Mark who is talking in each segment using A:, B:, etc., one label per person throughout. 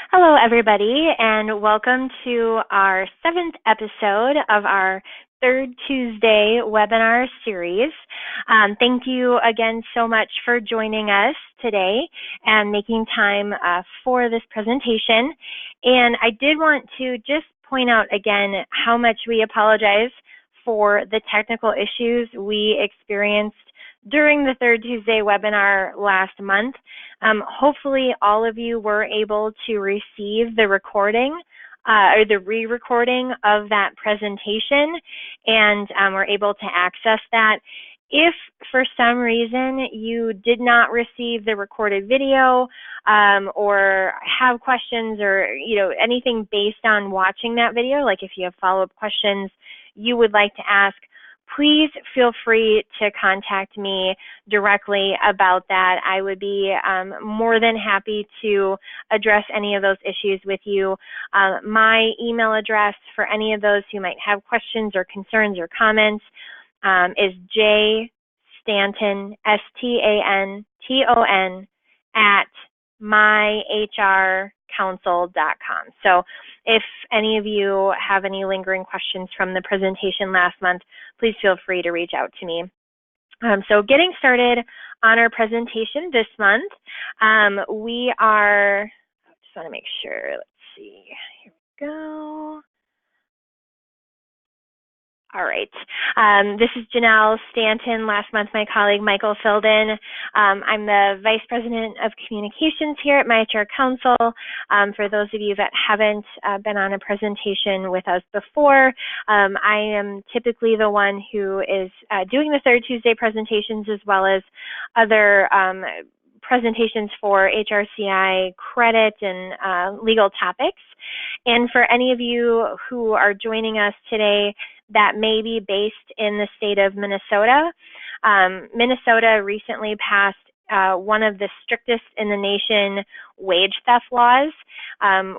A: Hello, everybody, and welcome to our 7th episode of our Third Tuesday webinar series. Thank you again so much for joining us today and making time for this presentation. And I did want to just point out again how much we apologize for the technical issues we experienced during the Third Tuesday webinar last month. Hopefully all of you were able to receive the recording or the re-recording of that presentation and were able to access that. If for some reason you did not receive the recorded video or have questions or anything based on watching that video, like if you have follow-up questions you would like to ask, please feel free to contact me directly about that. I would be more than happy to address any of those issues with you. My email address for any of those who might have questions or concerns or comments is jstanton, STANTON, at myHRcounsel.com. So if any of you have any lingering questions from the presentation last month, please feel free to reach out to me. So getting started on our presentation this month, we are, I just want to make sure, let's see, here we go. All right. This is Janelle Stanton. Last month, my colleague Michael filled in. I'm the Vice President of Communications here at myHRcounsel. For those of you that haven't been on a presentation with us before, I am typically the one who is doing the Third Tuesday presentations as well as other presentations for HRCI credit and legal topics. And for any of you who are joining us today that may be based in the state of Minnesota, Minnesota recently passed one of the strictest in the nation wage theft laws,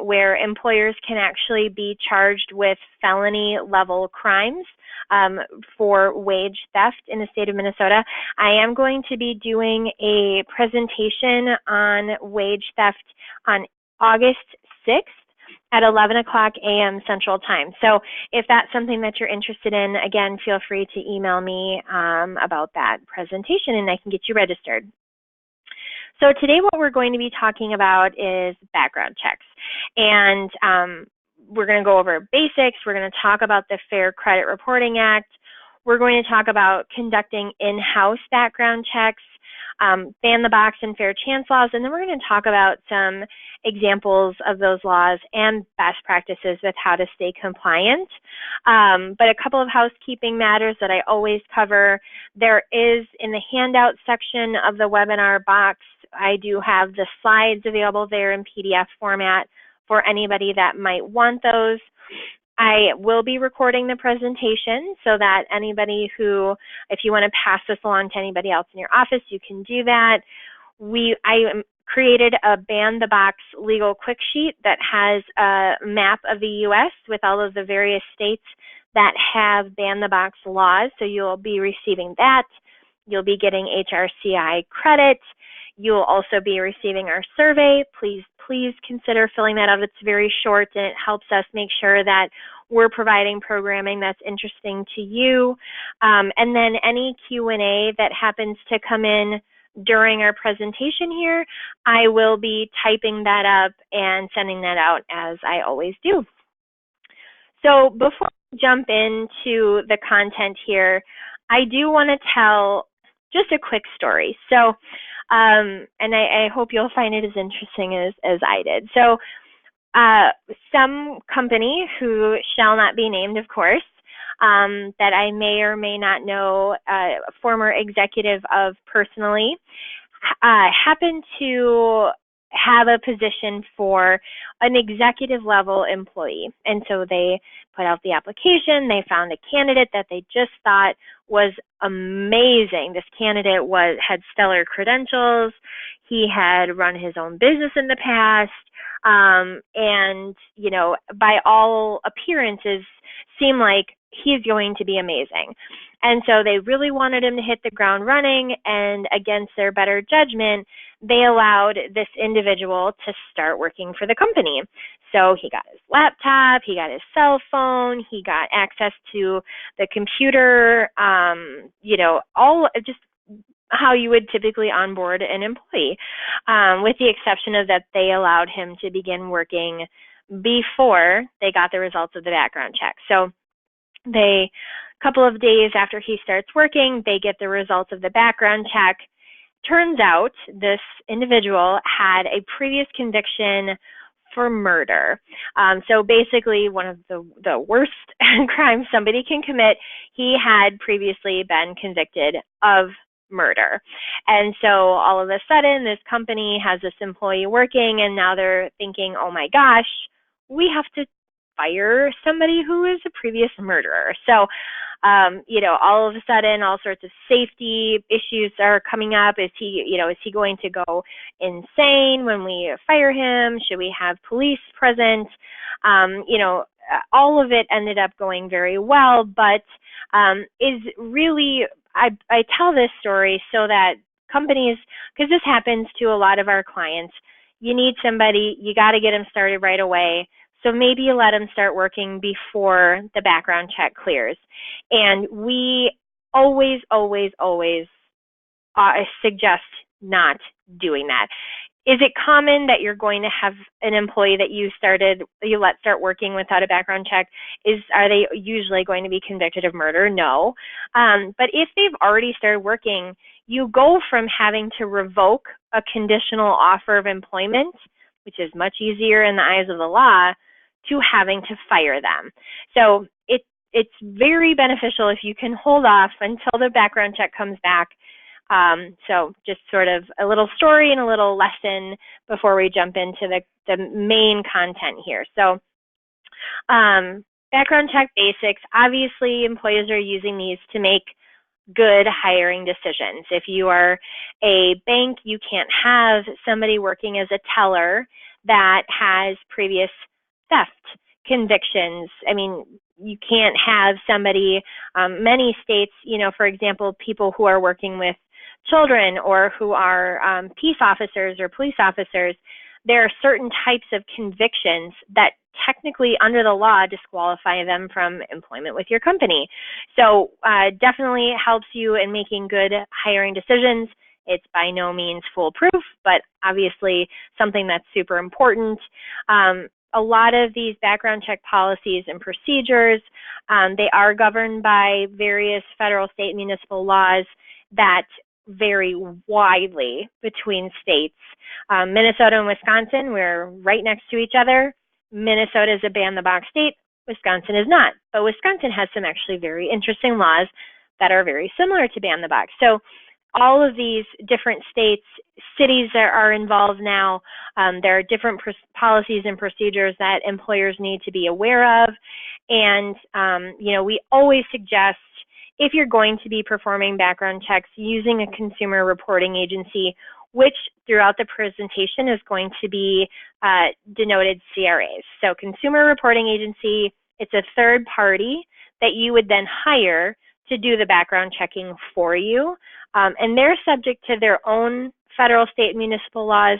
A: where employers can actually be charged with felony level crimes for wage theft in the state of Minnesota. I am going to be doing a presentation on wage theft on August 6th at 11 o'clock a.m. Central Time. So if that's something that you're interested in, again, feel free to email me about that presentation and I can get you registered. So today what we're going to be talking about is background checks. And we're going to go over basics. We're going to talk about the Fair Credit Reporting Act. We're going to talk about conducting in-house background checks, ban the box and fair chance laws, and then we're going to talk about some examples of those laws and best practices with how to stay compliant. But a couple of housekeeping matters that I always cover. There is, in the handout section of the webinar box, I do have the slides available there in PDF format for anybody that might want those. I will be recording the presentation so that anybody who, if you want to pass this along to anybody else in your office, you can do that. I created a Ban the Box legal quick sheet that has a map of the U.S. with all of the various states that have Ban the Box laws. So you'll be receiving that. You'll be getting HRCI credit. You'll also be receiving our survey. Please consider filling that out. It's very short and it helps us make sure that we're providing programming that's interesting to you. And then any Q&A that happens to come in during our presentation here, I will be typing that up and sending that out as I always do. So before we jump into the content here, I do want to tell just a quick story. So, and I hope you'll find it as interesting as I did. So, some company who shall not be named, of course, that I may or may not know, a former executive of personally, happened to have a position for an executive level employee. And so they put out the application, they found a candidate that they just thought was amazing. This candidate had stellar credentials, he had run his own business in the past, and by all appearances seemed like he's going to be amazing. And so they really wanted him to hit the ground running, and against their better judgment, they allowed this individual to start working for the company. So he got his laptop, he got his cell phone, he got access to the computer, all just how you would typically onboard an employee, with the exception of that they allowed him to begin working before they got the results of the background check. So a couple of days after he starts working, they get the results of the background check. Turns out this individual had a previous conviction for murder. So basically one of the worst crimes somebody can commit. He had previously been convicted of murder. And so all of a sudden this company has this employee working, and now they're thinking, oh my gosh, we have to fire somebody who is a previous murderer. So all of a sudden, all sorts of safety issues are coming up. Is he going to go insane when we fire him? Should we have police present? All of it ended up going very well, but is really, I tell this story so that companies, because this happens to a lot of our clients, you need somebody, you got to get them started right away. So maybe you let them start working before the background check clears. And we always, always, always suggest not doing that. Is it common that you're going to have an employee that you let start working without a background check? Are they usually going to be convicted of murder? No. But if they've already started working, you go from having to revoke a conditional offer of employment, which is much easier in the eyes of the law, to having to fire them. So it's very beneficial if you can hold off until the background check comes back. So just sort of a little story and a little lesson before we jump into the main content here. So background check basics. Obviously, employers are using these to make good hiring decisions. If you are a bank, you can't have somebody working as a teller that has previous theft convictions. I mean, you can't have somebody, many states, for example, people who are working with children or who are peace officers or police officers, there are certain types of convictions that technically under the law disqualify them from employment with your company. So definitely helps you in making good hiring decisions. It's by no means foolproof, but obviously something that's super important. A lot of these background check policies and procedures, they are governed by various federal, state, and municipal laws that vary widely between states. Minnesota and Wisconsin, we're right next to each other. Minnesota is a ban-the-box state. Wisconsin is not. But Wisconsin has some actually very interesting laws that are very similar to ban-the-box. So all of these different states, cities that are involved now, there are different policies and procedures that employers need to be aware of. And, we always suggest, if you're going to be performing background checks, using a consumer reporting agency, which throughout the presentation is going to be denoted CRAs. So consumer reporting agency, it's a third party that you would then hire to do the background checking for you. And they're subject to their own federal, state, and municipal laws,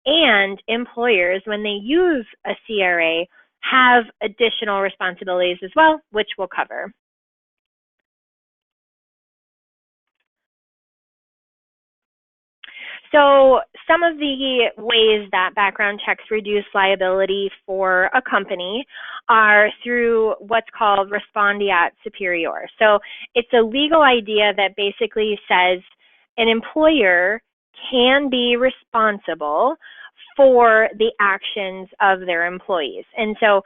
A: and employers, when they use a CRA, have additional responsibilities as well, which we'll cover. So some of the ways that background checks reduce liability for a company are through what's called respondeat superior. So it's a legal idea that basically says an employer can be responsible for the actions of their employees. And so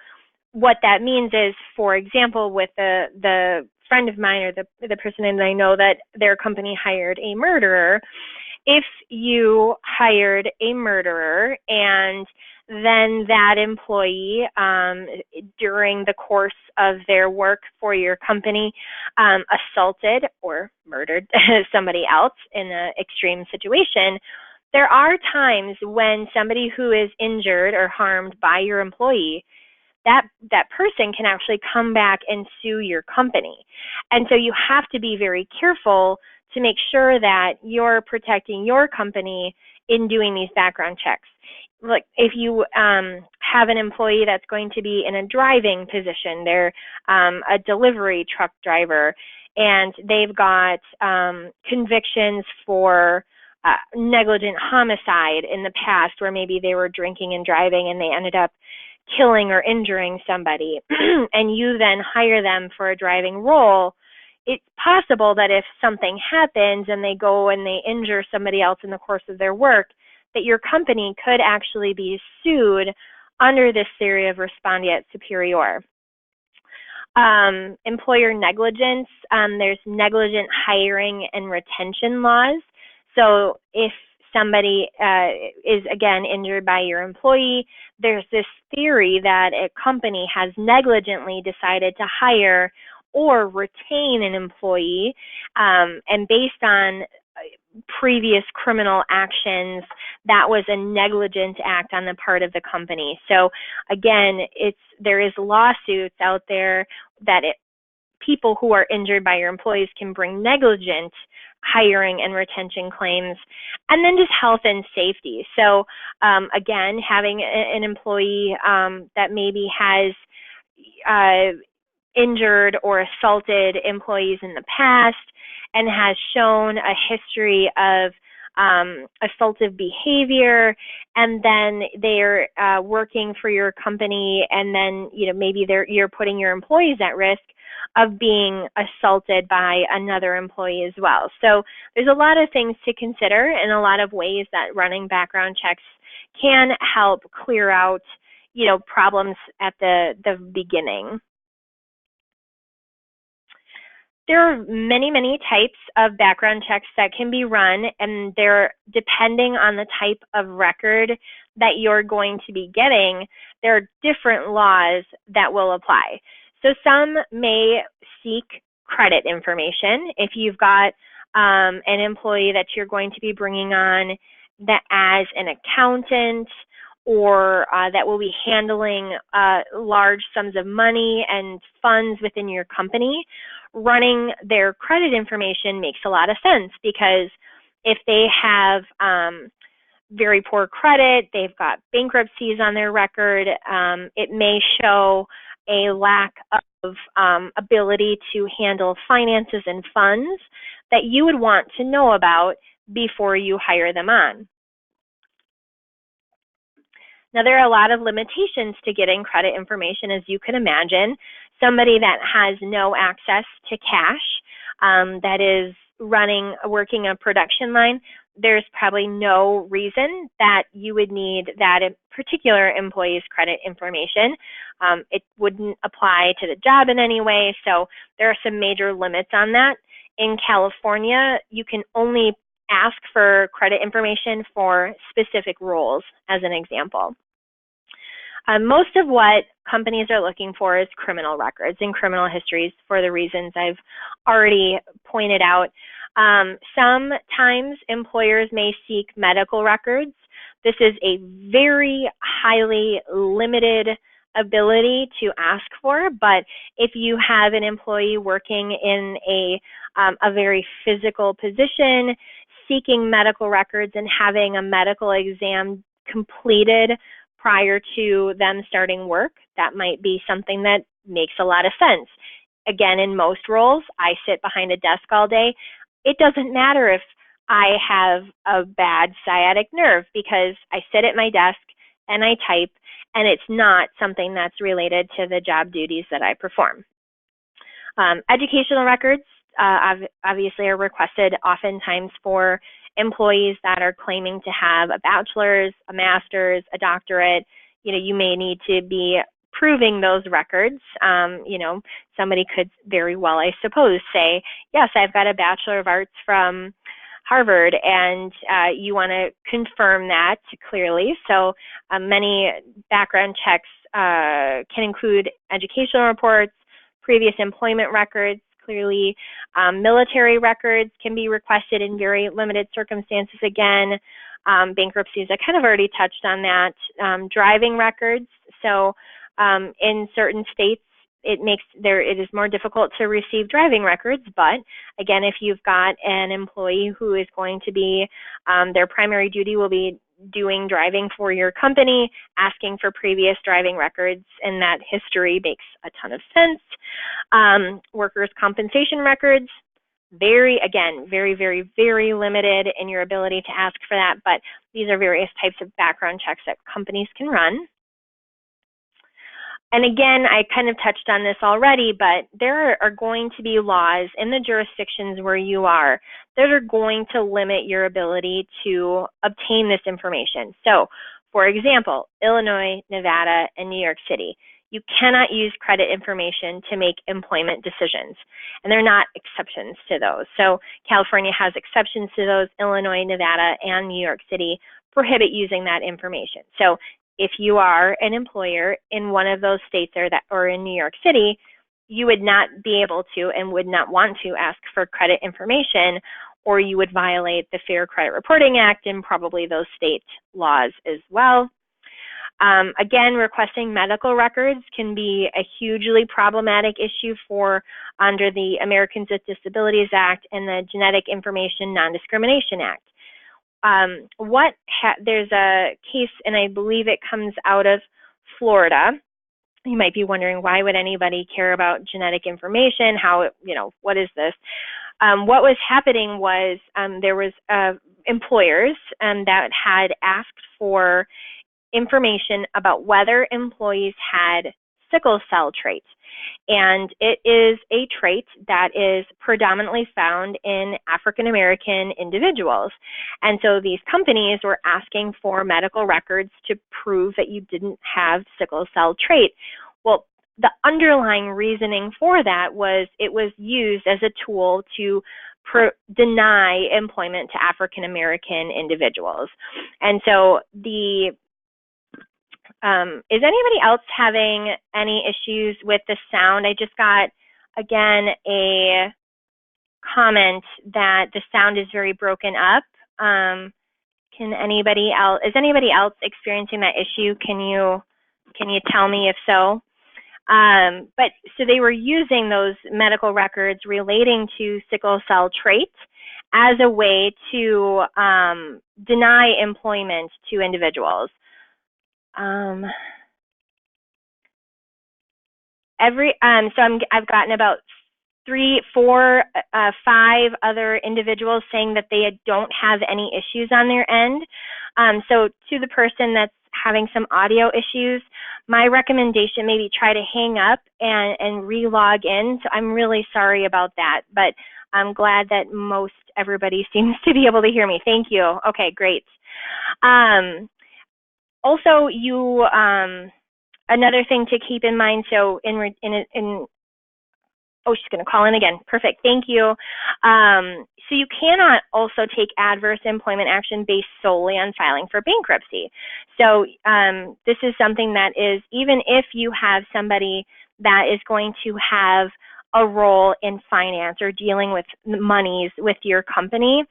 A: what that means is, for example, with the friend of mine, or the person that I know that their company hired a murderer, if you hired a murderer and then that employee, during the course of their work for your company, assaulted or murdered somebody else in an extreme situation, there are times when somebody who is injured or harmed by your employee, that person can actually come back and sue your company. And so you have to be very careful to make sure that you're protecting your company in doing these background checks. Like if you have an employee that's going to be in a driving position, they're a delivery truck driver, and they've got convictions for negligent homicide in the past, where maybe they were drinking and driving and they ended up killing or injuring somebody, and you then hire them for a driving role, it's possible that if something happens and they go and they injure somebody else in the course of their work, that your company could actually be sued under this theory of respondeat superior. Employer negligence, there's negligent hiring and retention laws. So if somebody is, again, injured by your employee, there's this theory that a company has negligently decided to hire or retain an employee, and based on previous criminal actions, that was a negligent act on the part of the company. So again, there is lawsuits out there that people who are injured by your employees can bring negligent hiring and retention claims. And then just health and safety. So again, having an employee that maybe has injured or assaulted employees in the past and has shown a history of assaultive behavior, and then they're working for your company, and then maybe you're putting your employees at risk of being assaulted by another employee as well. So there's a lot of things to consider and a lot of ways that running background checks can help clear out problems at the beginning. There are many, many types of background checks that can be run, and they're depending on the type of record that you're going to be getting, there are different laws that will apply. So some may seek credit information. If you've got an employee that you're going to be bringing on that as an accountant, or that will be handling large sums of money and funds within your company, running their credit information makes a lot of sense, because if they have very poor credit, they've got bankruptcies on their record, it may show a lack of ability to handle finances and funds that you would want to know about before you hire them on. Now, there are a lot of limitations to getting credit information, as you can imagine. Somebody that has no access to cash, that is working a production line, there's probably no reason that you would need that particular employee's credit information. It wouldn't apply to the job in any way, so there are some major limits on that. In California, you can only ask for credit information for specific roles, as an example. Most of what companies are looking for is criminal records and criminal histories, for the reasons I've already pointed out. Sometimes employers may seek medical records. This is a very highly limited ability to ask for, but if you have an employee working in a very physical position, seeking medical records and having a medical exam completed prior to them starting work, that might be something that makes a lot of sense. Again, in most roles, I sit behind a desk all day. It doesn't matter if I have a bad sciatic nerve, because I sit at my desk and I type, and it's not something that's related to the job duties that I perform. Educational records obviously are requested oftentimes for employees that are claiming to have a bachelor's, a master's, a doctorate. You may need to be proving those records. Somebody could very well, I suppose, say, yes, I've got a Bachelor of Arts from Harvard, and you want to confirm that clearly. So many background checks can include educational reports, previous employment records. Clearly, military records can be requested in very limited circumstances. Again, bankruptcies, I kind of already touched on that. Driving records. So In certain states, it is more difficult to receive driving records, but again, if you've got an employee who is going to be, their primary duty will be doing driving for your company, asking for previous driving records, and that history makes a ton of sense. Workers' compensation records, very, very limited in your ability to ask for that, but these are various types of background checks that companies can run. And again, I kind of touched on this already, but there are going to be laws in the jurisdictions where you are that are going to limit your ability to obtain this information. So, for example, Illinois, Nevada, and New York City. You cannot use credit information to make employment decisions, and they're not exceptions to those. So California has exceptions to those. Illinois, Nevada, and New York City prohibit using that information. So if you are an employer in one of those states or in New York City, you would not be able to and would not want to ask for credit information, or you would violate the Fair Credit Reporting Act and probably those state laws as well. Again, requesting medical records can be a hugely problematic issue under the Americans with Disabilities Act and the Genetic Information Non-Discrimination Act. There's a case, and I believe it comes out of Florida. You might be wondering, why would anybody care about genetic information? What is this? What was happening was there was employers that had asked for information about whether employees had sickle cell traits. And it is a trait that is predominantly found in African American individuals. And so these companies were asking for medical records to prove that you didn't have sickle cell trait. Well, the underlying reasoning for that was it was used as a tool to deny employment to African American individuals. And so is anybody else having any issues with the sound? I just got, again, a comment that the sound is very broken up. Is anybody else experiencing that issue? Can you tell me if so? But so they were using those medical records relating to sickle cell traits as a way to deny employment to individuals. I've gotten about 3, 4, 5 other individuals saying that they don't have any issues on their end. So to the person that's having some audio issues, my recommendation, maybe try to hang up and re-log in. So I'm really sorry about that, but I'm glad that everybody seems to be able to hear me. Thank you. Okay, great. Also, another thing to keep in mind, so oh, she's going to call in again. Perfect, thank you. So you cannot also take adverse employment action based solely on filing for bankruptcy. So this is something that is, even if you have somebody that is going to have a role in finance or dealing with monies with your company,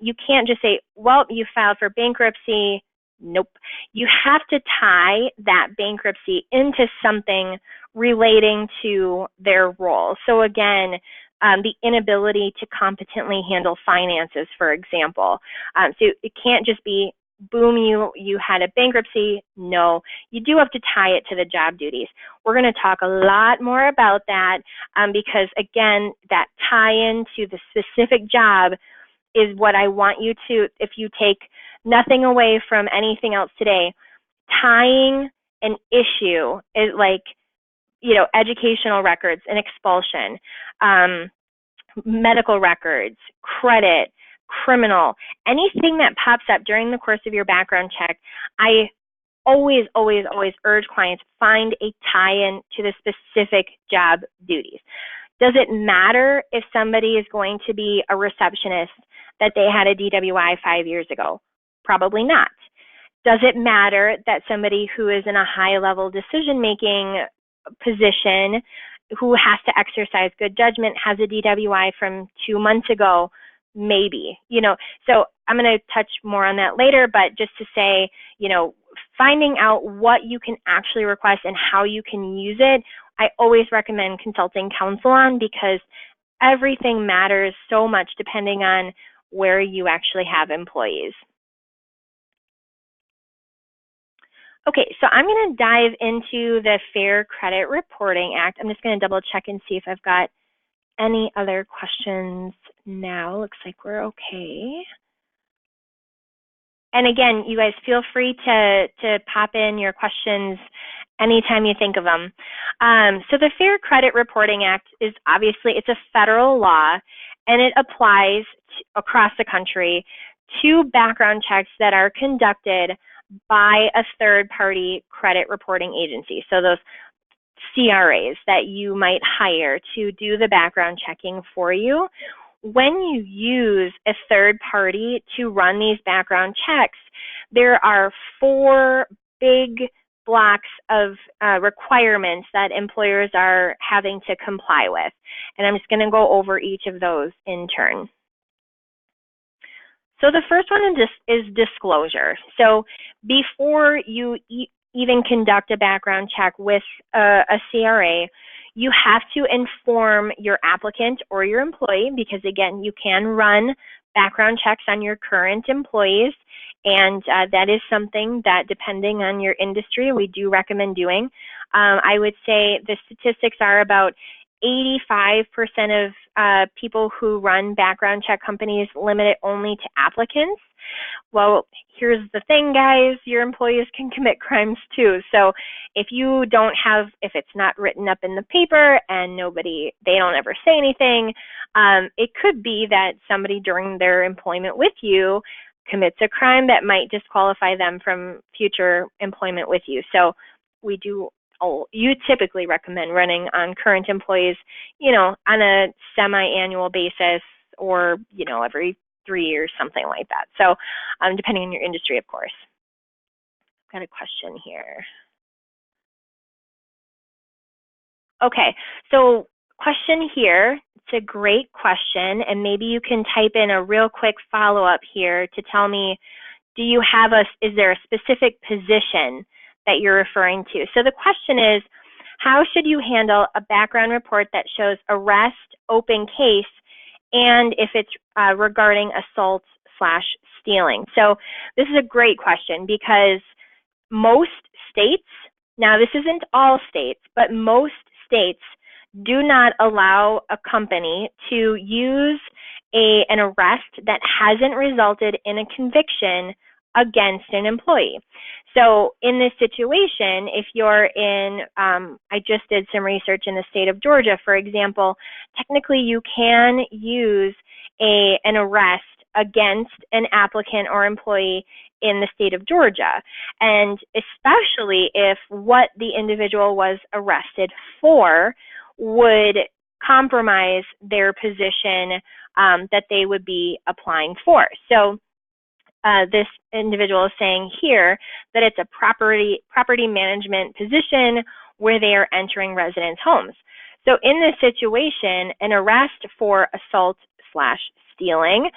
A: you can't just say, well, you filed for bankruptcy. Nope. You have to tie that bankruptcy into something relating to their role. So again, the inability to competently handle finances, for example. So it can't just be, boom, you had a bankruptcy. No, you do have to tie it to the job duties. We're going to talk a lot more about that because, again, that tie-in to the specific job is what I want you to, if you take nothing away from anything else today, tying an issue is like, educational records, an expulsion, medical records, credit, criminal, anything that pops up during the course of your background check. I always urge clients, find a tie-in to the specific job duties. Does it matter if somebody is going to be a receptionist that they had a DWI 5 years ago? Probably not. Does it matter that somebody who is in a high-level decision-making position who has to exercise good judgment has a DWI from 2 months ago? Maybe. So I'm going to touch more on that later, but just to say, finding out what you can actually request and how you can use it, I always recommend consulting counsel on, because everything matters so much depending on where you actually have employees. Okay, so I'm going to dive into the Fair Credit Reporting Act. I'm just going to double check and see if I've got any other questions now. Looks like we're okay. And again, you guys feel free to pop in your questions anytime you think of them. So the Fair Credit Reporting Act is obviously, it's a federal law, and it applies across the country to background checks that are conducted by a third-party credit reporting agency. So those CRAs that you might hire to do the background checking for you. When you use a third party to run these background checks, there are 4 big blocks of requirements that employers are having to comply with. And I'm just going to go over each of those in turn. So the first one is disclosure. So before you even conduct a background check with a CRA, you have to inform your applicant or your employee, because again, you can run background checks on your current employees, and that is something that, depending on your industry, we do recommend doing. I would say the statistics are about 85% of people who run background check companies limit it only to applicants. Well, here's the thing, guys, your employees can commit crimes too. So if you don't have, if it's not written up in the paper and they don't ever say anything, it could be that somebody during their employment with you commits a crime that might disqualify them from future employment with you. So you typically recommend running on current employees, on a semi-annual basis, or, every 3 years, something like that. So depending on your industry, of course. I've got a question here. Okay, so question here. It's a great question, and maybe you can type in a real quick follow-up here to tell me, is there a specific position that you're referring to? So the question is, how should you handle a background report that shows arrest, open case, and if it's regarding assault/stealing? So this is a great question, because most states, now this isn't all states, but most states do not allow a company to use an arrest that hasn't resulted in a conviction against an employee. So in this situation, if you're in, I just did some research in the state of Georgia, for example, technically you can use an arrest against an applicant or employee in the state of Georgia, and especially if what the individual was arrested for would compromise their position that they would be applying for. So this individual is saying here that it's a property management position where they are entering residents' homes. So in this situation, an arrest for assault/stealing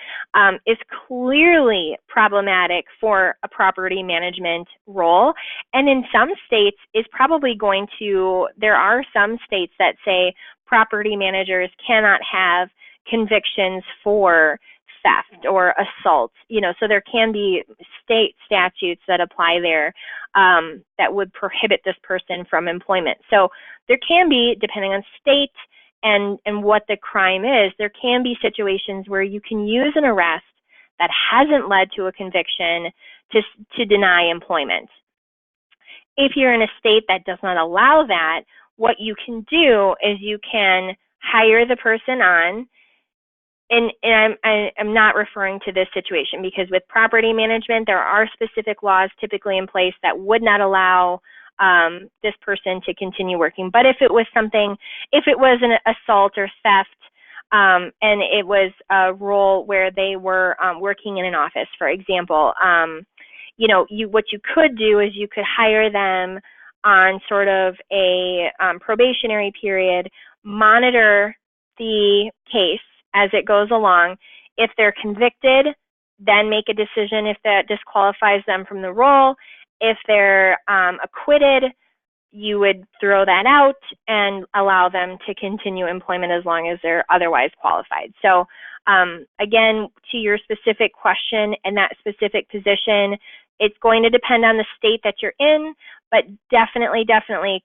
A: is clearly problematic for a property management role. And in some states is probably there are some states that say property managers cannot have convictions for theft or assault, so there can be state statutes that apply there that would prohibit this person from employment. So there can be, depending on state and what the crime is, there can be situations where you can use an arrest that hasn't led to a conviction to deny employment. If you're in a state that does not allow that, what you can do is you can hire the person on. And I'm not referring to this situation, because with property management, there are specific laws typically in place that would not allow this person to continue working. But if it was an assault or theft, and it was a role where they were working in an office, for example, what you could do is you could hire them on sort of a probationary period, monitor the case as it goes along. If they're convicted, then make a decision if that disqualifies them from the role, If they're acquitted, you would throw that out and allow them to continue employment as long as they're otherwise qualified. So again, to your specific question and that specific position, it's going to depend on the state that you're in, but definitely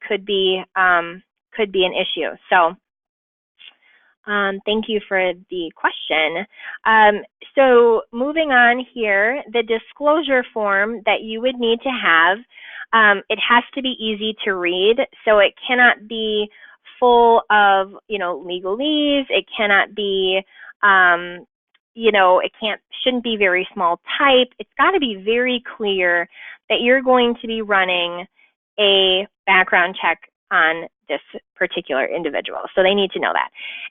A: could be an issue. So thank you for the question. So moving on here, the disclosure form that you would need to have, it has to be easy to read, so it cannot be full of, legalese. It cannot be, shouldn't be very small type. It's got to be very clear that you're going to be running a background check on this particular individual. So they need to know that.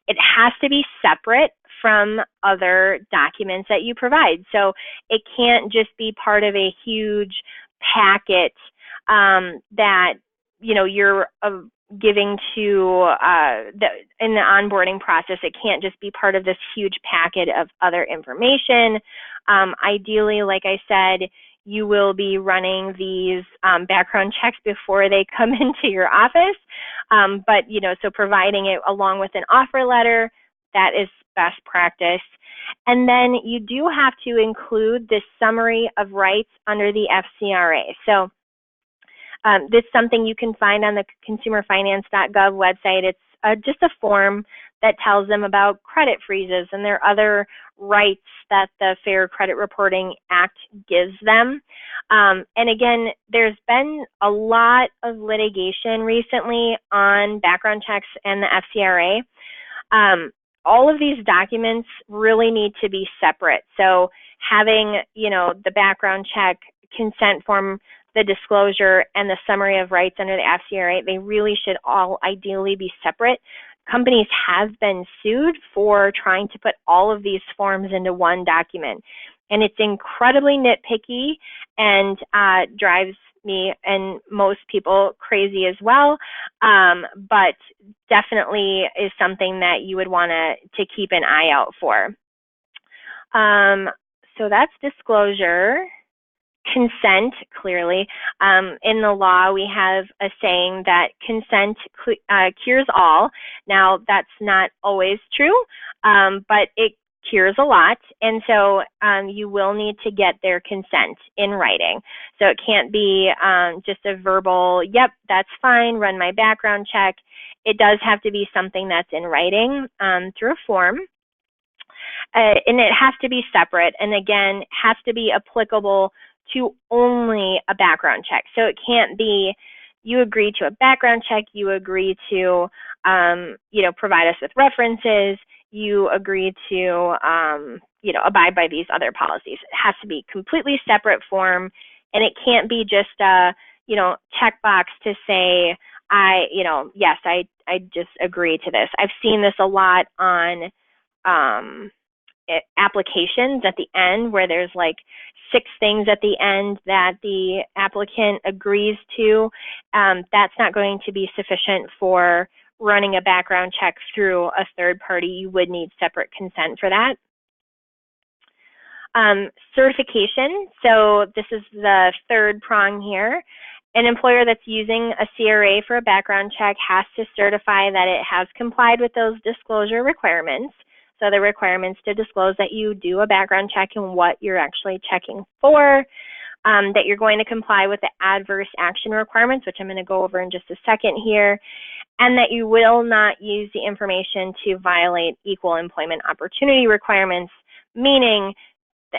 A: It has to be separate from other documents that you provide. So it can't just be part of a huge packet that you're giving to in the onboarding process. It can't just be part of this huge packet of other information. Ideally, like I said, you will be running these background checks before they come into your office. But so providing it along with an offer letter, that is best practice. And then you do have to include this summary of rights under the FCRA. So this is something you can find on the consumerfinance.gov website. It's just a form that tells them about credit freezes and their other rights that the Fair Credit Reporting Act gives them. And again, there's been a lot of litigation recently on background checks and the FCRA. All of these documents really need to be separate. So having, the background check, consent form, the disclosure, and the summary of rights under the FCRA, they really should all ideally be separate. Companies have been sued for trying to put all of these forms into one document. And it's incredibly nitpicky and drives me and most people crazy as well, but definitely is something that you would want to keep an eye out for. So that's disclosure. Consent, clearly. In the law, we have a saying that consent cures all. Now, that's not always true, but it cures a lot, and so you will need to get their consent in writing. So it can't be just a verbal, yep, that's fine, run my background check. It does have to be something that's in writing through a form. And it has to be separate, and again, has to be applicable to only a background check. So it can't be, you agree to a background check, you agree to, provide us with references, you agree to, abide by these other policies. It has to be completely separate form, and it can't be just a, checkbox to say, yes, I just agree to this. I've seen this a lot on applications at the end where there's like 6 things at the end that the applicant agrees to. That's not going to be sufficient for running a background check through a third party. You would need separate consent for that. Certification. So this is the third prong here. An employer that's using a CRA for a background check has to certify that it has complied with those disclosure requirements. So the requirements to disclose that you do a background check and what you're actually checking for, that you're going to comply with the adverse action requirements, which I'm going to go over in just a second here, and that you will not use the information to violate equal employment opportunity requirements, meaning,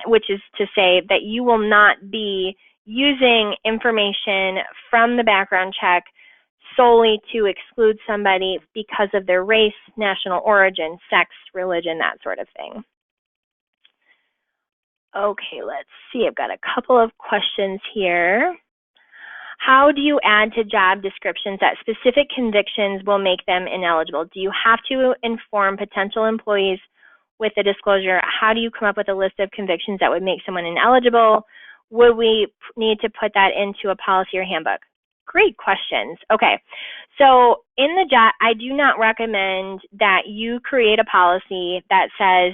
A: which is to say that you will not be using information from the background check solely to exclude somebody because of their race, national origin, sex, religion, that sort of thing. Okay, let's see. I've got a couple of questions here. How do you add to job descriptions that specific convictions will make them ineligible? Do you have to inform potential employees with the disclosure? How do you come up with a list of convictions that would make someone ineligible? Would we need to put that into a policy or handbook? Great questions. Okay, so in the job, I do not recommend that you create a policy that says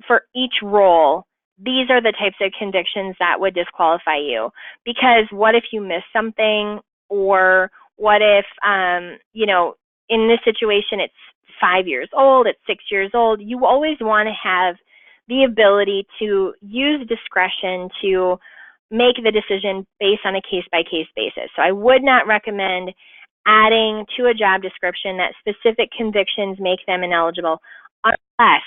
A: for each role these are the types of convictions that would disqualify you. Because what if you miss something, or what if, you know, in this situation it's 5 years old, it's 6 years old. You always want to have the ability to use discretion to make the decision based on a case-by-case basis. So I would not recommend adding to a job description that specific convictions make them ineligible unless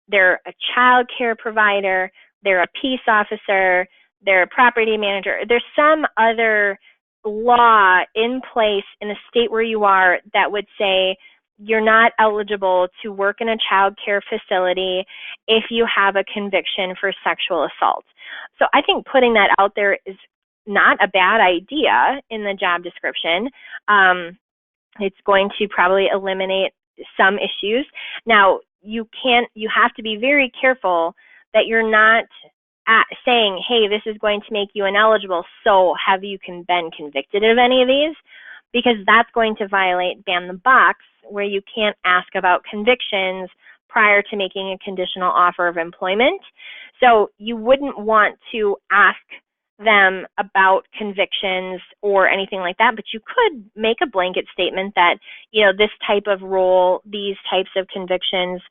A: they're a child care provider, they're a peace officer, they're a property manager. There's some other law in place in the state where you are that would say you're not eligible to work in a child care facility if you have a conviction for sexual assault. So I think putting that out there is not a bad idea in the job description. It's going to probably eliminate some issues. Now, you have to be very careful that you're not saying, hey, this is going to make you ineligible, so have you been convicted of any of these? Because that's going to violate ban the box, where you can't ask about convictions prior to making a conditional offer of employment. So you wouldn't want to ask them about convictions or anything like that, but you could make a blanket statement that, you know, this type of role, these types of convictions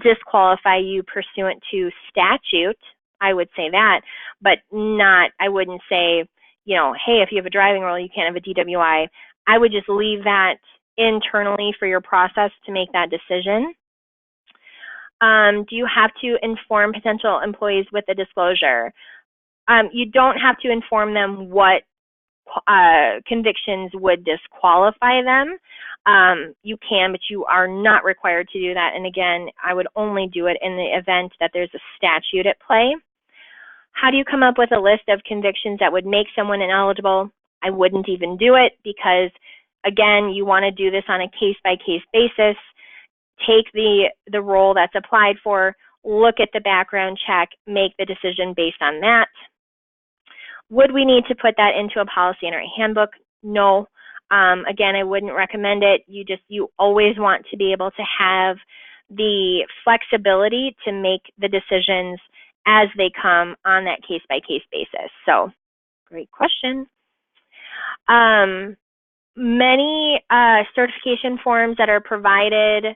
A: disqualify you pursuant to statute. I would say that, but not, I wouldn't say, you know, hey, if you have a driving role, you can't have a DWI. I would just leave that internally for your process to make that decision. Do you have to inform potential employees with the disclosure? You don't have to inform them what convictions would disqualify them. You can, but you are not required to do that. And again, I would only do it in the event that there's a statute at play. How do you come up with a list of convictions that would make someone ineligible? I wouldn't even do it because, again, you want to do this on a case-by-case basis. Take the role that's applied for, look at the background check, make the decision based on that. Would we need to put that into a policy in our handbook? No. Again, I wouldn't recommend it. You always want to be able to have the flexibility to make the decisions as they come on that case-by-case basis. So, great question. Many certification forms that are provided,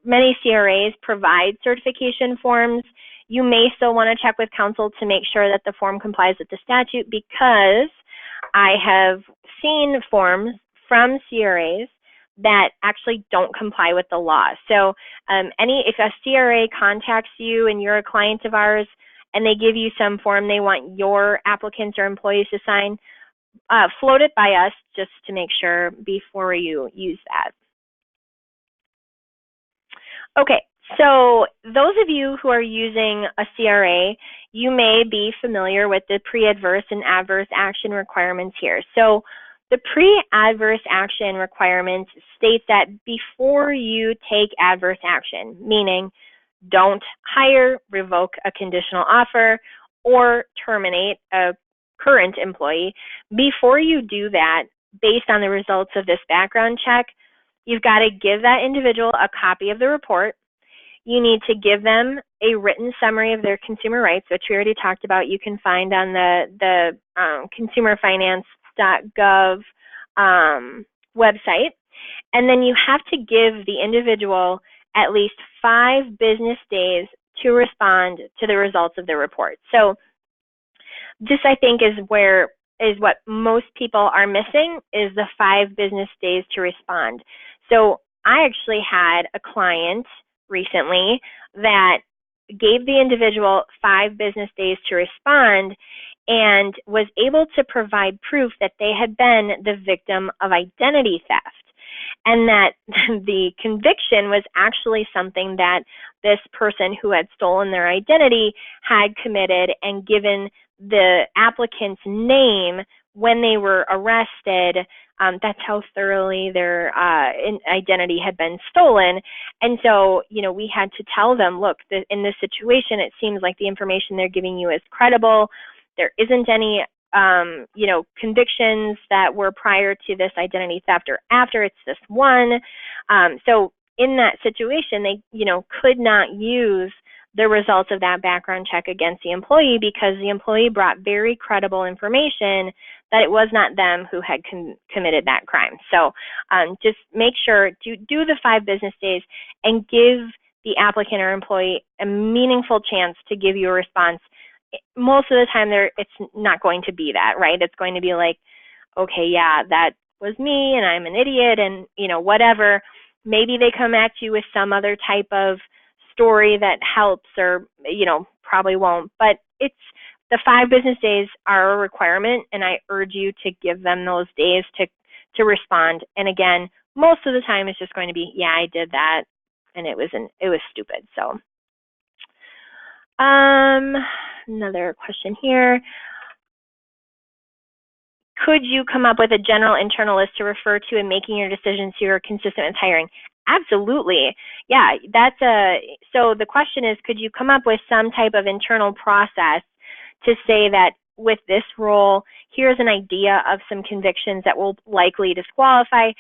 A: many CRAs provide certification forms. You may still want to check with counsel to make sure that the form complies with the statute, because I have seen forms from CRAs that actually don't comply with the law. So if a CRA contacts you and you're a client of ours and they give you some form they want your applicants or employees to sign, float it by us just to make sure before you use that. Okay, so those of you who are using a CRA, you may be familiar with the pre-adverse and adverse action requirements here. So the pre-adverse action requirements state that before you take adverse action, meaning don't hire, revoke a conditional offer, or terminate a current employee, before you do that, based on the results of this background check, you've got to give that individual a copy of the report. You need to give them a written summary of their consumer rights, which we already talked about. You can find on the consumerfinance.gov website. And then you have to give the individual at least 5 business days to respond to the results of the report. So this, I think, is what most people are missing, is the 5 business days to respond. So I actually had a client recently that gave the individual 5 business days to respond and was able to provide proof that they had been the victim of identity theft, and that the conviction was actually something that this person who had stolen their identity had committed, and given the applicant's name when they were arrested, that's how thoroughly their identity had been stolen. And so, we had to tell them, look, in this situation, it seems like the information they're giving you is credible. There isn't any, convictions that were prior to this identity theft or after. It's this one. So in that situation, they, could not use the results of that background check against the employee, because the employee brought very credible information that it was not them who had committed that crime. So just make sure to do the 5 business days and give the applicant or employee a meaningful chance to give you a response. Most of the time, it's not going to be that, right? It's going to be like, okay, yeah, that was me, and I'm an idiot, and whatever. Maybe they come at you with some other type of story that helps, or probably won't. But it's the 5 business days are a requirement, and I urge you to give them those days to respond. And again, most of the time, it's just going to be, yeah, I did that, and it was stupid. So, another question here. Could you come up with a general internal list to refer to in making your decisions so you're consistent with hiring? Absolutely. Yeah, so the question is, could you come up with some type of internal process to say that with this role, here's an idea of some convictions that will likely disqualify?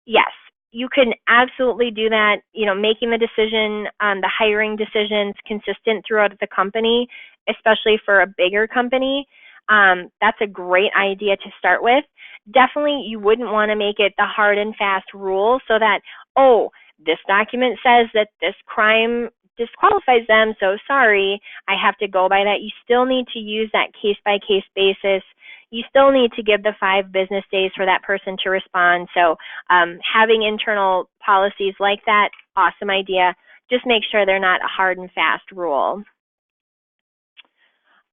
A: Yes, you can absolutely do that. Making the decision, the hiring decisions consistent throughout the company, especially for a bigger company. That's a great idea to start with. Definitely, you wouldn't want to make it the hard and fast rule so that, oh, this document says that this crime disqualifies them, so sorry, I have to go by that. You still need to use that case-by-case basis. You still need to give the 5 business days for that person to respond. So having internal policies like that, awesome idea. Just make sure they're not a hard and fast rule.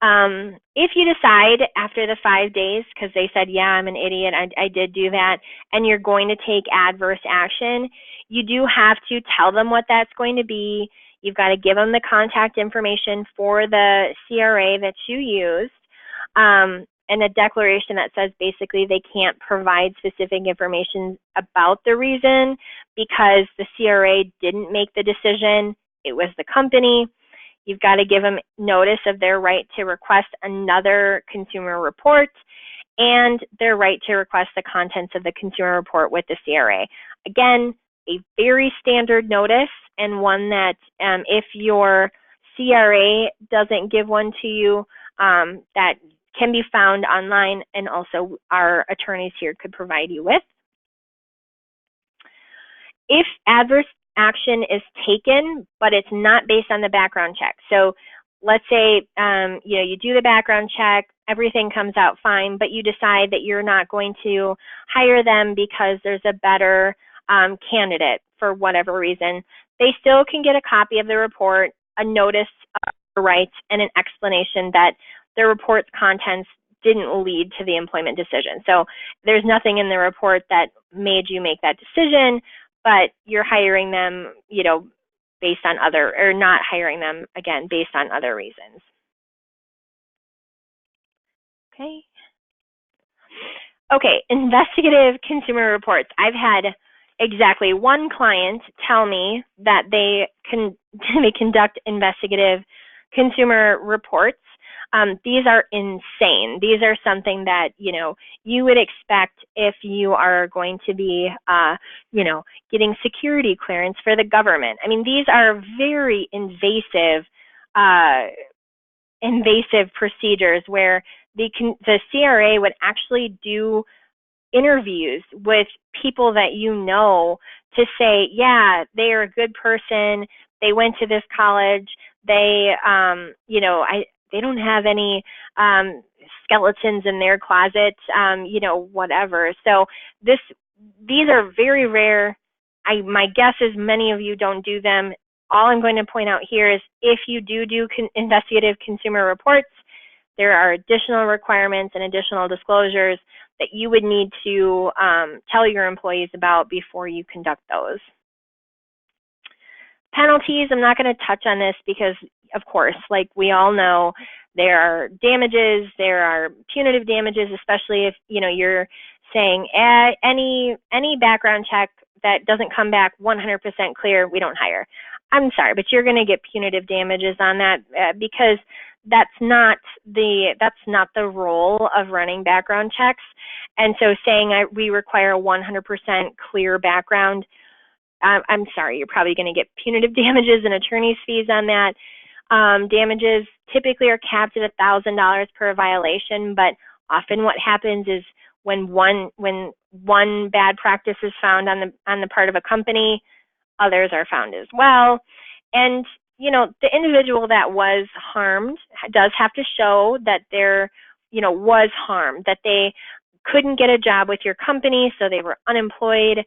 A: If you decide after the 5 days, because they said, yeah, I'm an idiot, I did do that, and you're going to take adverse action, you do have to tell them what that's going to be. You've got to give them the contact information for the CRA that you used, and a declaration that says basically they can't provide specific information about the reason because the CRA didn't make the decision, it was the company. You've got to give them notice of their right to request another consumer report and their right to request the contents of the consumer report with the CRA. Again, a very standard notice, and one that if your CRA doesn't give one to you, that can be found online, and also our attorneys here could provide you with. If adverse action is taken, but it's not based on the background check. So let's say you do the background check, everything comes out fine, but you decide that you're not going to hire them because there's a better candidate for whatever reason. They still can get a copy of the report, a notice of the rights, and an explanation that the report's contents didn't lead to the employment decision. So there's nothing in the report that made you make that decision, but you're hiring them, based on other, or not hiring them, again, based on other reasons. Okay, investigative consumer reports. I've had exactly one client tell me that they conduct investigative consumer reports. These are insane. These are something that, you would expect if you are going to be, getting security clearance for the government. I mean, these are very invasive procedures where the CRA would actually do interviews with people that to say, yeah, they are a good person, they went to this college, they they don't have any skeletons in their closet, whatever. So these are very rare. My guess is many of you don't do them. All I'm going to point out here is if you do investigative consumer reports, there are additional requirements and additional disclosures that you would need to tell your employees about before you conduct those. Penalties, I'm not going to touch on this because, of course, like we all know, there are damages, there are punitive damages, especially if you're saying any background check that doesn't come back 100% clear, we don't hire. I'm sorry, but you're going to get punitive damages on that because that's not the role of running background checks. And so saying we require a 100% clear background, I'm sorry, you're probably going to get punitive damages and attorney's fees on that. Damages typically are capped at $1,000 per violation, but often what happens is when one bad practice is found on the part of a company, others are found as well. And the individual that was harmed does have to show that there was harm, that they couldn't get a job with your company, so they were unemployed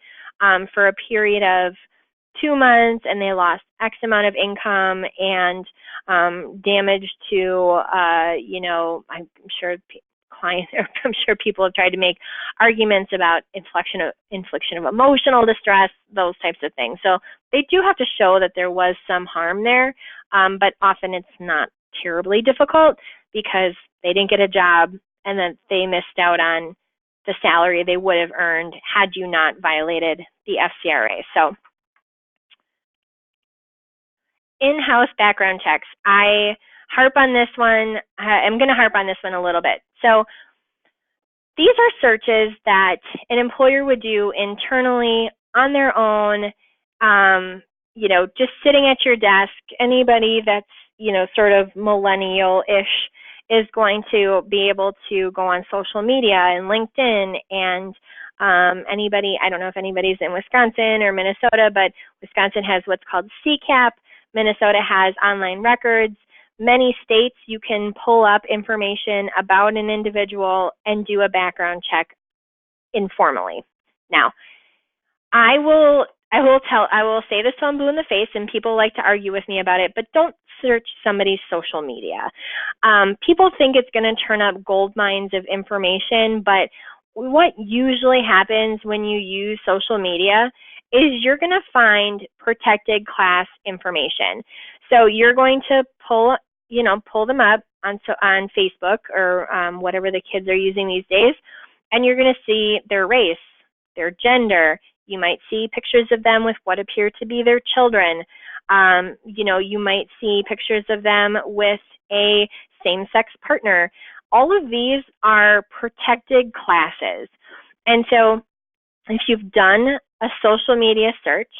A: for a period of 2 months, and they lost X amount of income and damage to, I'm sure I'm sure people have tried to make arguments about infliction of emotional distress, those types of things. So they do have to show that there was some harm there, but often it's not terribly difficult because they didn't get a job and then they missed out on the salary they would have earned had you not violated the FCRA. So in-house background checks. I harp on this one. I'm going to harp on this one a little bit. So these are searches that an employer would do internally on their own, just sitting at your desk. Anybody that's, sort of millennial-ish is going to be able to go on social media and LinkedIn and anybody, I don't know if anybody's in Wisconsin or Minnesota, but Wisconsin has what's called CCAP. Minnesota has online records. Many states you can pull up information about an individual and do a background check informally. Now, I will say this till I'm blue in the face, and people like to argue with me about it, but don't search somebody's social media. People think it's going to turn up gold mines of information, but what usually happens when you use social media is you're going to find protected class information. So you're going to pull them up on Facebook or whatever the kids are using these days, and you're going to see their race, their gender. You might see pictures of them with what appear to be their children. You might see pictures of them with a same-sex partner. All of these are protected classes. And so if you've done a social media search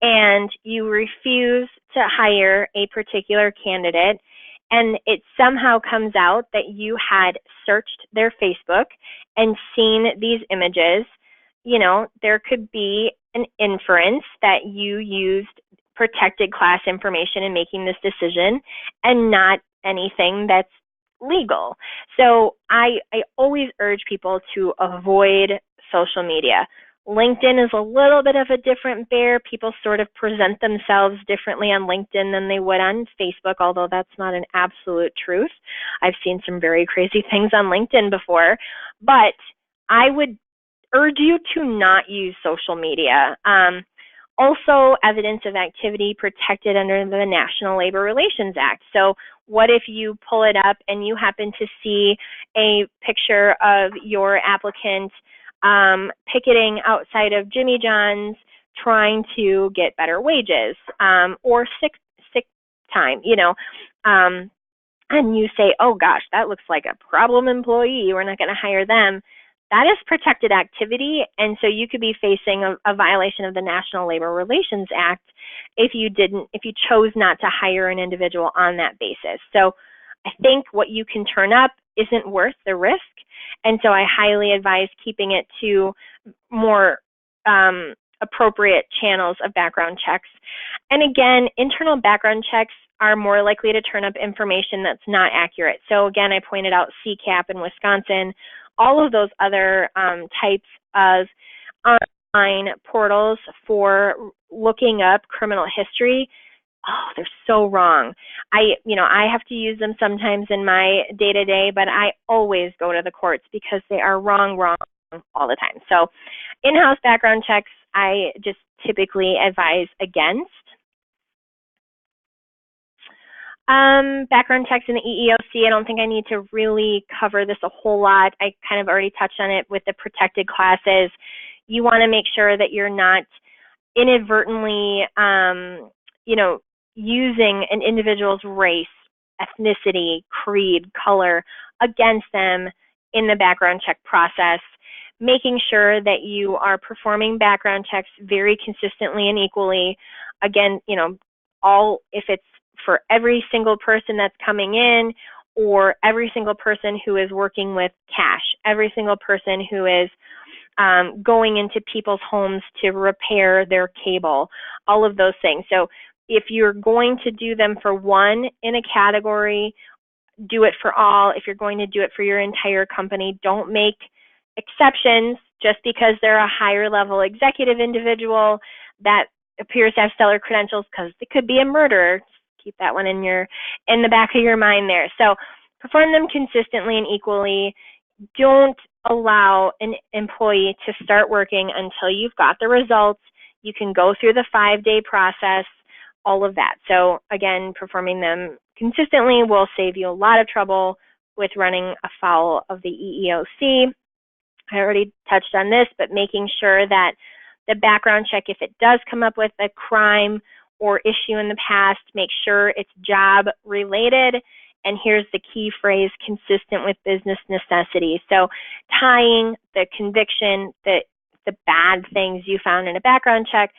A: and you refuse to hire a particular candidate, and it somehow comes out that you had searched their Facebook and seen these images, there could be an inference that you used protected class information in making this decision and not anything that's legal. So I always urge people to avoid social media. LinkedIn is a little bit of a different bear. People sort of present themselves differently on LinkedIn than they would on Facebook, although that's not an absolute truth. I've seen some very crazy things on LinkedIn before, but I would urge you to not use social media. Also, evidence of activity protected under the National Labor Relations Act. So what if you pull it up and you happen to see a picture of your applicant picketing outside of Jimmy John's trying to get better wages or sick time, and you say, oh gosh, that looks like a problem employee, we're not going to hire them. That is protected activity, and so you could be facing a violation of the National Labor Relations Act if you chose not to hire an individual on that basis. So I think what you can turn up isn't worth the risk, and so I highly advise keeping it to more appropriate channels of background checks. And again, internal background checks are more likely to turn up information that's not accurate. So again, I pointed out CCAP in Wisconsin. All of those other types of online portals for looking up criminal history, they're so wrong. I have to use them sometimes in my day-to-day, but I always go to the courts because they are wrong all the time. So in-house background checks, I just typically advise against. Background checks in the EEOC, I don't think I need to really cover this a whole lot. I kind of already touched on it with the protected classes. You want to make sure that you're not inadvertently, using an individual's race, ethnicity, creed, color against them in the background check process, making sure that you are performing background checks very consistently and equally. Again, if it's for every single person that's coming in, or every single person who is working with cash, every single person who is going into people's homes to repair their cable, all of those things. So if you're going to do them for one in a category, do it for all. If you're going to do it for your entire company, don't make exceptions just because they're a higher level executive individual that appears to have stellar credentials, because it could be a murderer. Keep that one in the back of your mind there. So perform them consistently and equally. Don't allow an employee to start working until you've got the results. You can go through the 5-day process, all of that. So again, performing them consistently will save you a lot of trouble with running afoul of the EEOC. I already touched on this, but making sure that the background check, if it does come up with a crime or issue in the past, make sure it's job related. And here's the key phrase: consistent with business necessity. So tying the conviction, the bad things you found in a background check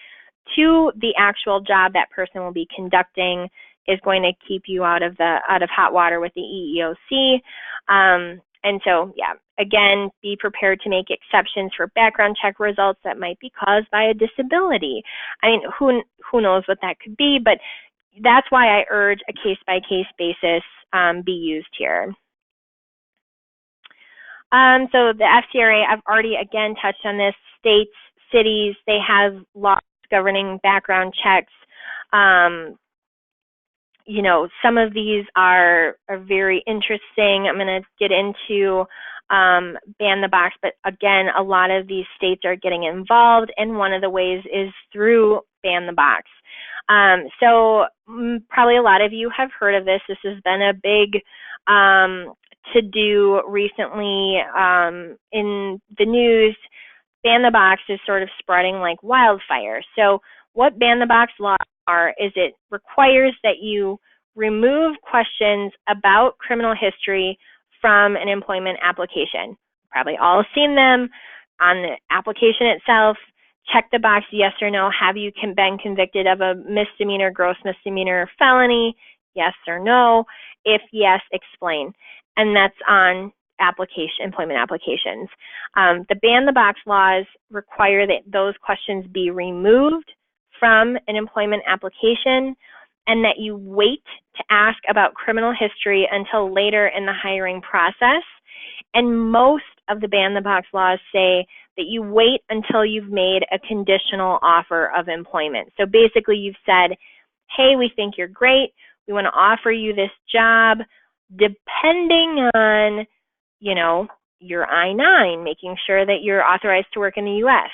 A: to the actual job that person will be conducting is going to keep you out of hot water with the EEOC. And so, yeah, again, be prepared to make exceptions for background check results that might be caused by a disability. I mean, who knows what that could be, but that's why I urge a case-by-case basis be used here. So the FCRA, I've already again touched on this. States, cities, they have laws governing background checks. You know, some of these are very interesting. I'm going to get into ban the box, but again, a lot of these states are getting involved, and one of the ways is through ban the box. So probably a lot of you have heard of this. This has been a big to-do recently in the news. Ban the box is sort of spreading like wildfire. So what ban the box laws are is it requires that you remove questions about criminal history from an employment application. Probably all seen them on the application itself. Check the box, yes or no. Have you been convicted of a misdemeanor, gross misdemeanor, felony? Yes or no. If yes, explain. And that's on employment applications. The ban the box laws require that those questions be removed from an employment application, and that you wait to ask about criminal history until later in the hiring process. And most of the ban the box laws say that you wait until you've made a conditional offer of employment. So basically you've said, hey, we think you're great. We want to offer you this job depending on, you know, your I-9, making sure that you're authorized to work in the U.S.,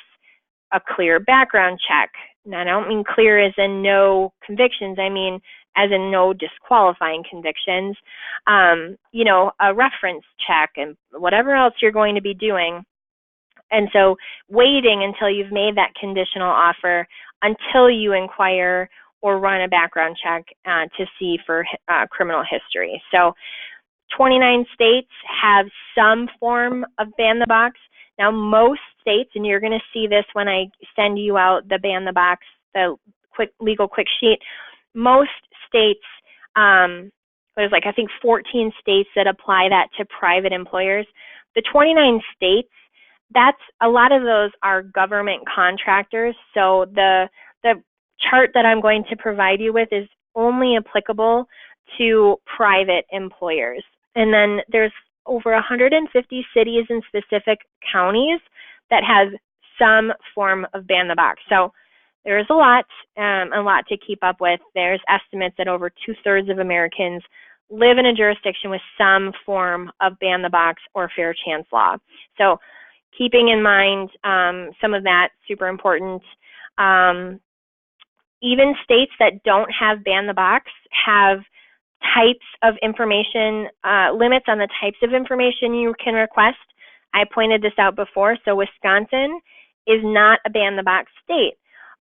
A: a clear background check. Now, I don't mean clear as in no convictions. I mean as in no disqualifying convictions. You know, a reference check and whatever else you're going to be doing. And so waiting until you've made that conditional offer until you inquire or run a background check to see for criminal history. So 29 states have some form of ban the box. Now, most states, and you're going to see this when I send you out the ban the box, the legal quick sheet, most states, there's like I think 14 states that apply that to private employers. The 29 states, that's a lot of those are government contractors. So the chart that I'm going to provide you with is only applicable to private employers. And then there's over 150 cities and specific counties that have some form of ban the box. So there's a lot to keep up with. There's estimates that over 2/3 of Americans live in a jurisdiction with some form of ban the box or fair chance law. So keeping in mind some of that, super important. Even states that don't have ban the box have types of information, limits on the types of information you can request. I pointed this out before. So Wisconsin is not a ban the box state,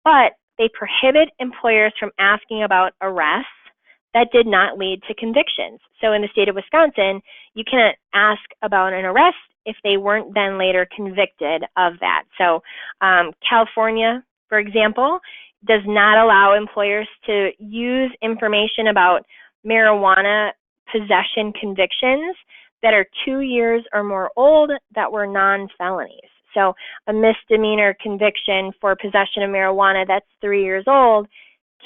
A: but they prohibit employers from asking about arrests that did not lead to convictions. So in the state of Wisconsin, you cannot ask about an arrest if they weren't then later convicted of that. So California, for example, does not allow employers to use information about marijuana possession convictions that are 2 years or more old that were non-felonies. So a misdemeanor conviction for possession of marijuana that's 3 years old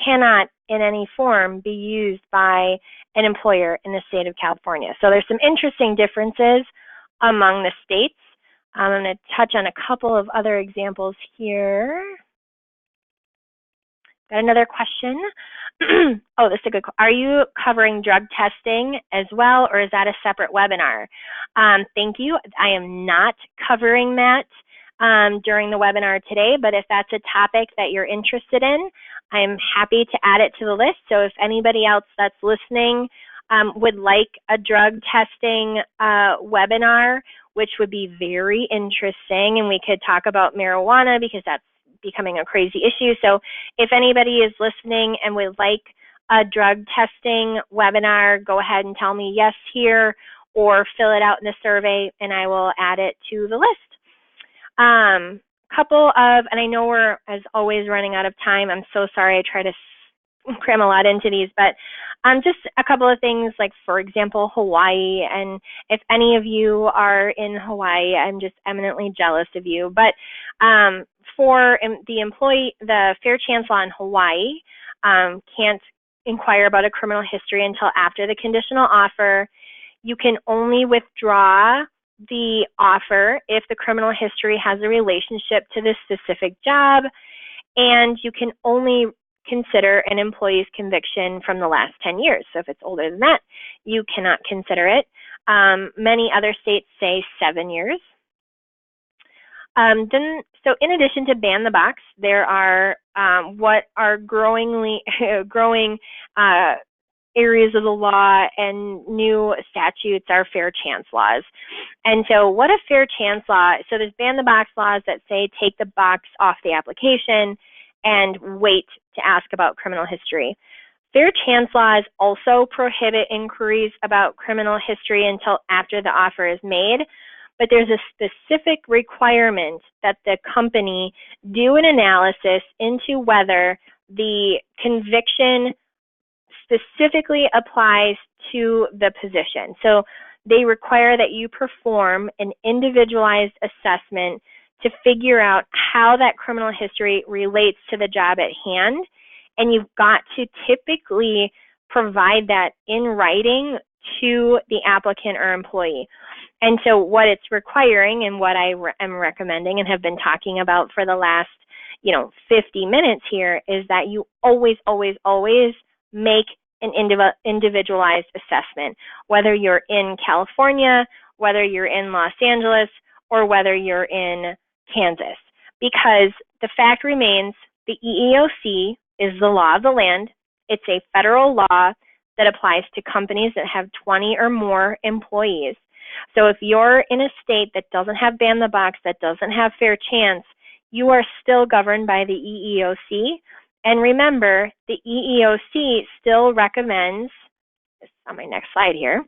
A: cannot in any form be used by an employer in the state of California. So there's some interesting differences among the states. I'm going to touch on a couple of other examples here. Got another question. Oh, this is a good question. Are you covering drug testing as well, or is that a separate webinar? Thank you. I am not covering that during the webinar today, but if that's a topic that you're interested in, I'm happy to add it to the list. So if anybody else that's listening would like a drug testing webinar, which would be very interesting, and we could talk about marijuana because that's becoming a crazy issue. So if anybody is listening and would like a drug testing webinar, go ahead and tell me yes here, or fill it out in the survey and I will add it to the list. Couple of, and I know we're as always running out of time. I'm so sorry. I try to cram a lot into these, but just a couple of things, like for example, Hawaii. And if any of you are in Hawaii, I'm just eminently jealous of you. But for the fair chance law in Hawaii, can't inquire about a criminal history until after the conditional offer. You can only withdraw the offer if the criminal history has a relationship to this specific job, and you can only consider an employee's conviction from the last 10 years. So if it's older than that, you cannot consider it. Many other states say 7 years. So in addition to ban the box, there are what are growing areas of the law and new statutes are fair chance laws. And so what a fair chance law, so there's ban the box laws that say take the box off the application and wait to ask about criminal history. Fair chance laws also prohibit inquiries about criminal history until after the offer is made, but there's a specific requirement that the company do an analysis into whether the conviction specifically applies to the position. So they require that you perform an individualized assessment to figure out how that criminal history relates to the job at hand. And you've got to typically provide that in writing to the applicant or employee. And so what it's requiring, and what I am recommending and have been talking about for the last 50 minutes here, is that you always make an individualized assessment, whether you're in California, whether you're in Los Angeles, or whether you're in Kansas. Because the fact remains, the EEOC is the law of the land. It's a federal law that applies to companies that have 20 or more employees. So if you're in a state that doesn't have ban the box, that doesn't have fair chance, you are still governed by the EEOC. And remember, the EEOC still recommends, on my next slide here,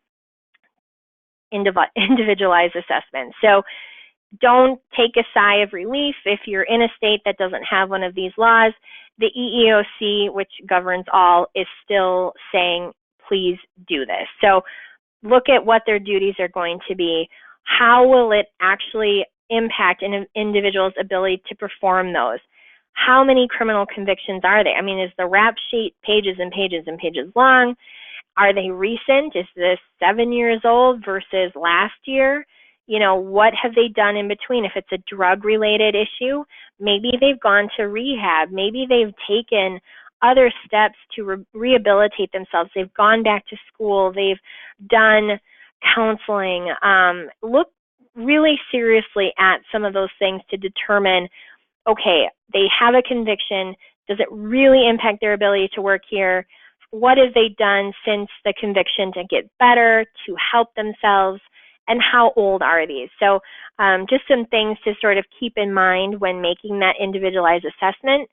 A: individualized assessment. So don't take a sigh of relief if you're in a state that doesn't have one of these laws. The EEOC, which governs all, is still saying, please do this. So look at what their duties are going to be. How will it actually impact an individual's ability to perform those? How many criminal convictions are there? I mean, is the rap sheet pages and pages and pages long? Are they recent? Is this 7 years old versus last year? What have they done in between? If it's a drug-related issue, maybe they've gone to rehab. Maybe they've taken other steps to rehabilitate themselves. They've gone back to school. They've done counseling. Look really seriously at some of those things to determine, okay, they have a conviction. Does it really impact their ability to work here? What have they done since the conviction to get better, to help themselves? And how old are these? So just some things to sort of keep in mind when making that individualized assessment.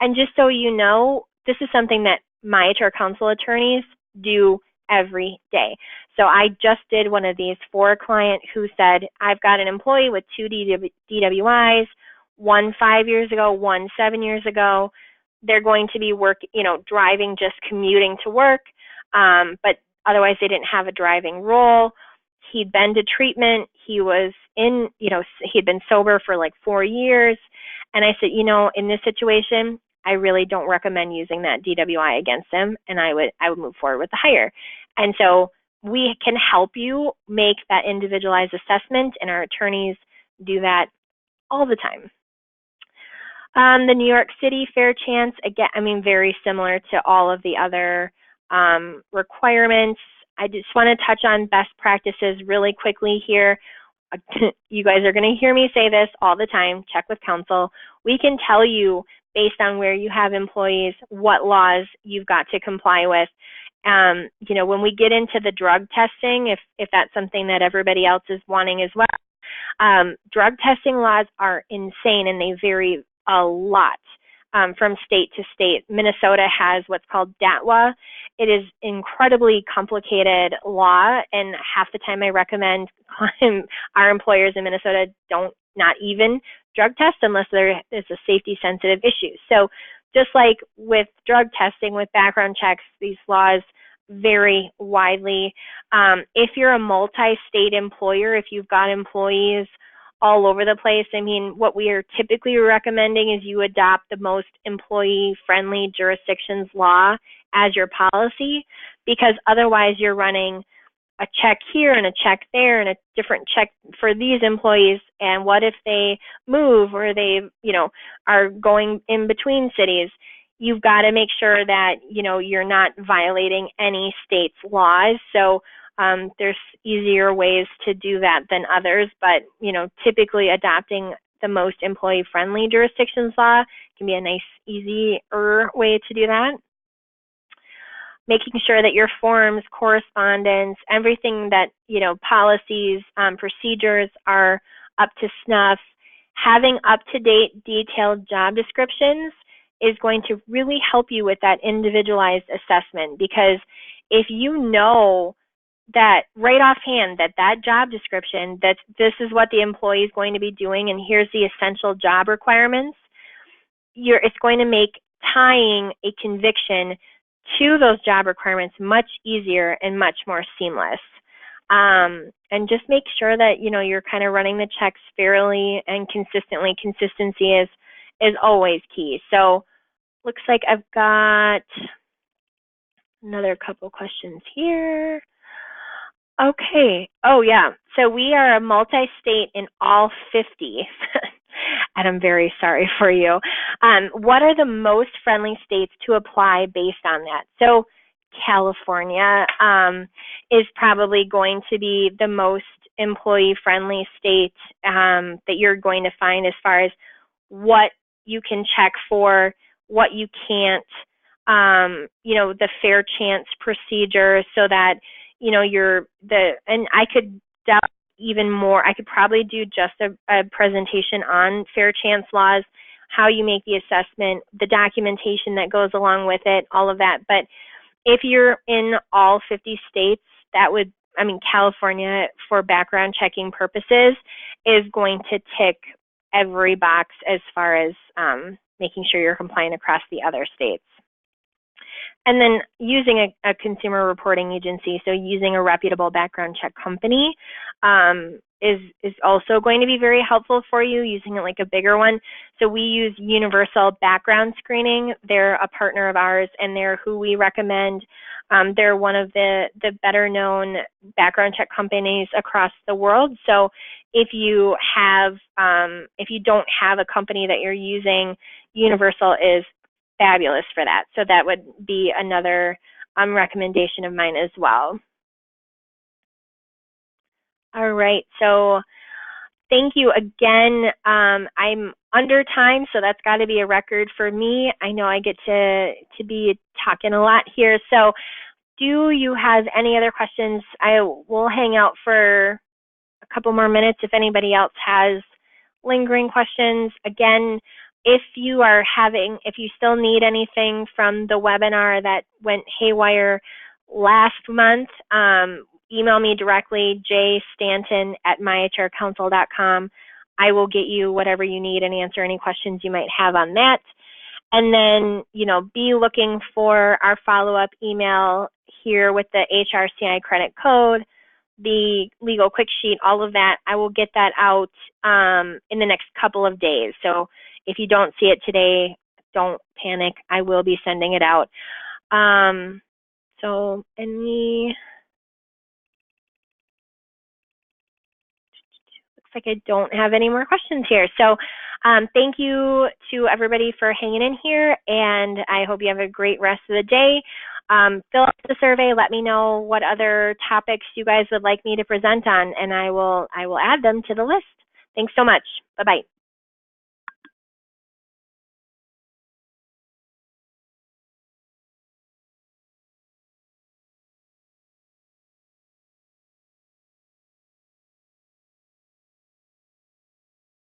A: And just so you know, this is something that myHRcounsel attorneys do every day. So I just did one of these for a client who said, I've got an employee with 2 DWIs, one 5 years ago, one 7 years ago. they're going to be driving, just commuting to work, but otherwise they didn't have a driving role. He'd been to treatment. He was he'd been sober for like 4 years. And I said, in this situation, I really don't recommend using that DWI against him, and I would move forward with the hire. And so we can help you make that individualized assessment, and our attorneys do that all the time. The New York City fair chance, again, very similar to all of the other requirements. I just want to touch on best practices really quickly here. You guys are going to hear me say this all the time. Check with counsel. We can tell you, based on where you have employees, what laws you've got to comply with. When we get into the drug testing, if that's something that everybody else is wanting as well, drug testing laws are insane, and they vary a lot from state to state. Minnesota has what's called DATWA. It is incredibly complicated law, and half the time I recommend our employers in Minnesota not even drug test unless there is a safety sensitive issue. So just like with drug testing, with background checks, these laws vary widely. If you're a multi-state employer, if you've got employees all over the place, what we are typically recommending is you adopt the most employee-friendly jurisdictions law as your policy, because otherwise you're running a check here and a check there and a different check for these employees. And what if they move, or they, are going in between cities? You've got to make sure that, you're not violating any state's laws. So there's easier ways to do that than others, but, typically adopting the most employee-friendly jurisdictions law can be a nice, easier way to do that. Making sure that your forms, correspondence, everything that, policies, procedures are up to snuff. Having up-to-date detailed job descriptions is going to really help you with that individualized assessment, because if you know that right offhand that job description, that this is what the employee is going to be doing and here's the essential job requirements, it's going to make tying a conviction to those job requirements much easier and much more seamless. And just make sure that, you're kind of running the checks fairly and consistently. Consistency is always key. So looks like I've got another couple questions here. Okay. Oh, yeah. So we are a multi-state in all 50. And I'm very sorry for you. What are the most friendly states to apply based on that? So California is probably going to be the most employee-friendly state that you're going to find as far as what you can check for, what you can't, the fair chance procedure, so that, and I could delve even more. I could probably do just a presentation on fair chance laws, how you make the assessment, the documentation that goes along with it, all of that. But if you're in all 50 states, California, for background checking purposes, is going to tick every box as far as making sure you're compliant across the other states. And then using a consumer reporting agency, so using a reputable background check company, is also going to be very helpful for you, using it like a bigger one. So we use Universal Background Screening. They're a partner of ours, and they're who we recommend. They're one of the better known background check companies across the world. So if you don't have a company that you're using, Universal is fabulous for that. So that would be another recommendation of mine as well. All right, so thank you again. I'm under time, so that's got to be a record for me. I know I get to be talking a lot here. So do you have any other questions? I will hang out for a couple more minutes if anybody else has lingering questions. Again, if you still need anything from the webinar that went haywire last month, email me directly, jstanton@myHRcounsel.com. I will get you whatever you need and answer any questions you might have on that. And then, you know, be looking for our follow-up email here with the HRCI credit code, the legal quick sheet, all of that. I will get that out in the next couple of days. So if you don't see it today, don't panic. I will be sending it out. So looks like I don't have any more questions here. So thank you to everybody for hanging in here, and I hope you have a great rest of the day. Fill out the survey. Let me know what other topics you guys would like me to present on, and I will add them to the list. Thanks so much. Bye-bye.